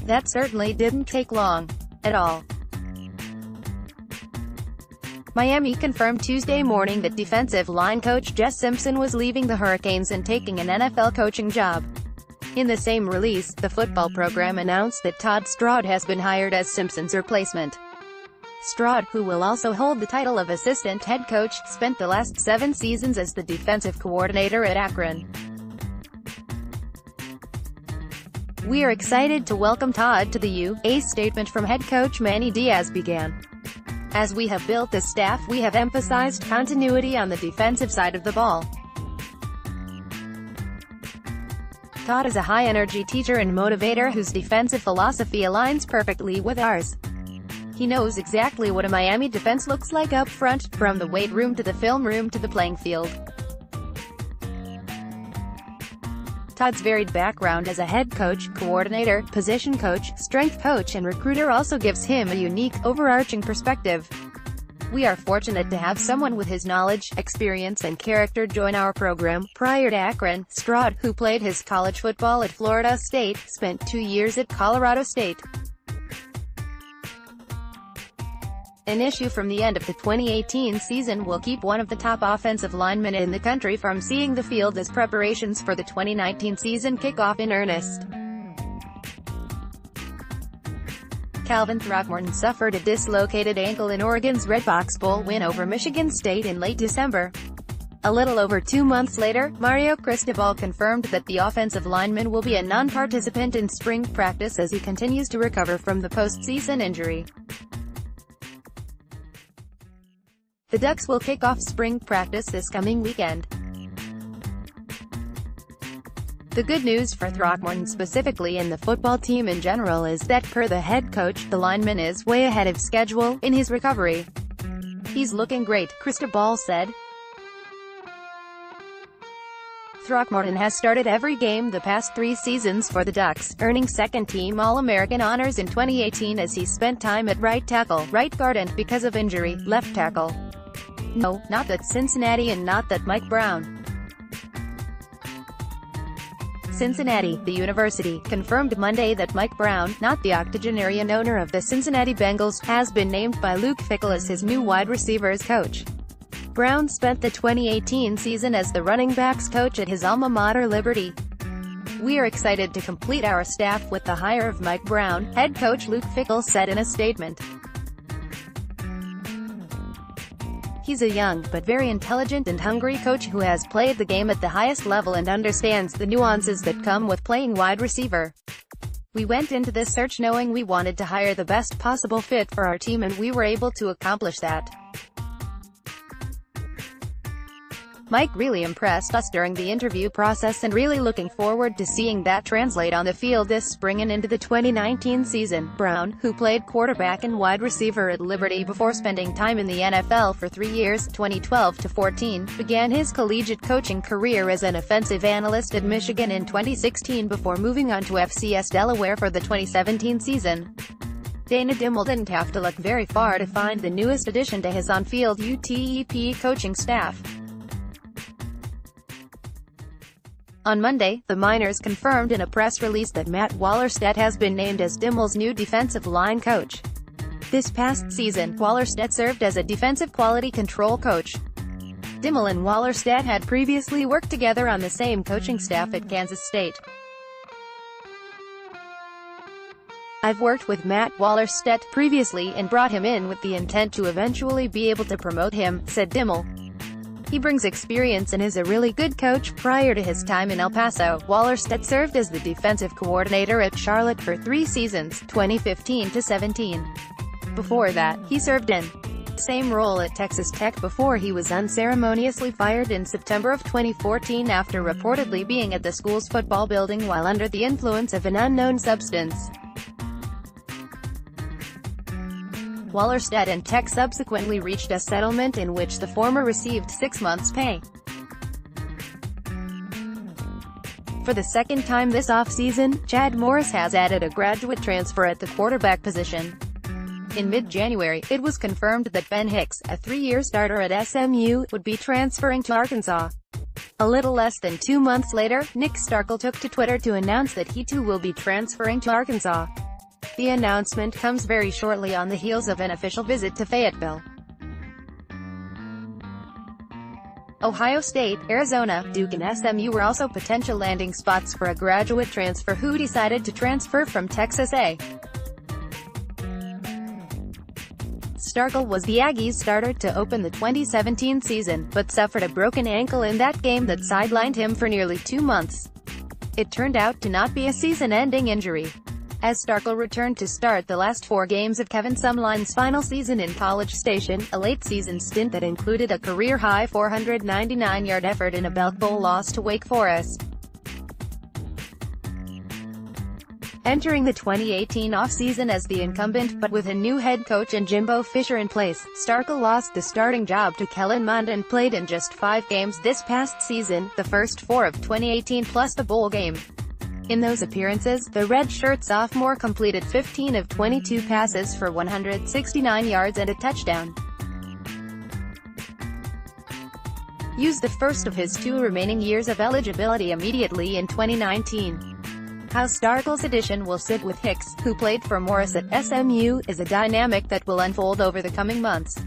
That certainly didn't take long. At all. Miami confirmed Tuesday morning that defensive line coach Jess Simpson was leaving the Hurricanes and taking an NFL coaching job. In the same release, the football program announced that Todd Stroud has been hired as Simpson's replacement. Stroud, who will also hold the title of assistant head coach, spent the last 7 seasons as the defensive coordinator at Akron. "We are excited to welcome Todd to the U." A statement from head coach Manny Diaz began. "As we have built this staff, we have emphasized continuity on the defensive side of the ball. Todd is a high-energy teacher and motivator whose defensive philosophy aligns perfectly with ours. He knows exactly what a Miami defense looks like up front, from the weight room to the film room to the playing field." Todd's varied background as a head coach, coordinator, position coach, strength coach and recruiter also gives him a unique, overarching perspective. "We are fortunate to have someone with his knowledge, experience and character join our program." Prior to Akron, Stroud, who played his college football at Florida State, spent 2 years at Colorado State. An issue from the end of the 2018 season will keep one of the top offensive linemen in the country from seeing the field as preparations for the 2019 season kick off in earnest. Calvin Throckmorton suffered a dislocated ankle in Oregon's Redbox Bowl win over Michigan State in late December. A little over 2 months later, Mario Cristobal confirmed that the offensive lineman will be a non-participant in spring practice as he continues to recover from the postseason injury. The Ducks will kick off spring practice this coming weekend. The good news for Throckmorton specifically and the football team in general is that per the head coach, the lineman is way ahead of schedule in his recovery. "He's looking great," Cristobal said. Throckmorton has started every game the past 3 seasons for the Ducks, earning second-team All-American honors in 2018 as he spent time at right tackle, right guard and, because of injury, left tackle. No, not that Cincinnati and not that Mike Brown. Cincinnati, the university, confirmed Monday that Mike Brown, not the octogenarian owner of the Cincinnati Bengals, has been named by Luke Fickell as his new wide receivers coach. Brown spent the 2018 season as the running backs coach at his alma mater Liberty. "We are excited to complete our staff with the hire of Mike Brown," head coach Luke Fickell said in a statement. "He's a young, but very intelligent and hungry coach who has played the game at the highest level and understands the nuances that come with playing wide receiver. We went into this search knowing we wanted to hire the best possible fit for our team and we were able to accomplish that. Mike really impressed us during the interview process and really looking forward to seeing that translate on the field this spring and into the 2019 season." Brown, who played quarterback and wide receiver at Liberty before spending time in the NFL for 3 years, 2012 to 14, began his collegiate coaching career as an offensive analyst at Michigan in 2016 before moving on to FCS Delaware for the 2017 season. Dana Dimel didn't have to look very far to find the newest addition to his on-field UTEP coaching staff. On Monday, the Miners confirmed in a press release that Matt Wallerstedt has been named as Dimmel's new defensive line coach. This past season, Wallerstedt served as a defensive quality control coach. Dimmel and Wallerstedt had previously worked together on the same coaching staff at Kansas State. "I've worked with Matt Wallerstedt previously and brought him in with the intent to eventually be able to promote him," said Dimmel. "He brings experience and is a really good coach." Prior to his time in El Paso, Wallerstedt served as the defensive coordinator at Charlotte for 3 seasons, 2015 to 17. Before that, he served in the same role at Texas Tech before he was unceremoniously fired in September of 2014 after reportedly being at the school's football building while under the influence of an unknown substance. Wallerstedt and Tech subsequently reached a settlement in which the former received 6 months' pay. For the second time this offseason, Chad Morris has added a graduate transfer at the quarterback position. In mid-January, it was confirmed that Ben Hicks, a 3-year starter at SMU, would be transferring to Arkansas. A little less than 2 months later, Nick Starkel took to Twitter to announce that he too will be transferring to Arkansas. The announcement comes very shortly on the heels of an official visit to Fayetteville, Ohio State, Arizona, Duke and SMU were also potential landing spots for a graduate transfer who decided to transfer from Texas A. Starkel was the Aggies' starter to open the 2017 season, but suffered a broken ankle in that game that sidelined him for nearly 2 months. It turned out to not be a season-ending injury, as Starkel returned to start the last 4 games of Kevin Sumlin's final season in College Station, a late-season stint that included a career-high 499-yard effort in a Belk Bowl loss to Wake Forest. Entering the 2018 offseason as the incumbent, but with a new head coach and Jimbo Fisher in place, Starkel lost the starting job to Kellen Mond and played in just 5 games this past season, the first 4 of 2018 plus the bowl game. In those appearances, the redshirt sophomore completed 15 of 22 passes for 169 yards and a touchdown. Used the first of his 2 remaining years of eligibility immediately in 2019. How Starkel's addition will sit with Hicks, who played for Morris at SMU, is a dynamic that will unfold over the coming months.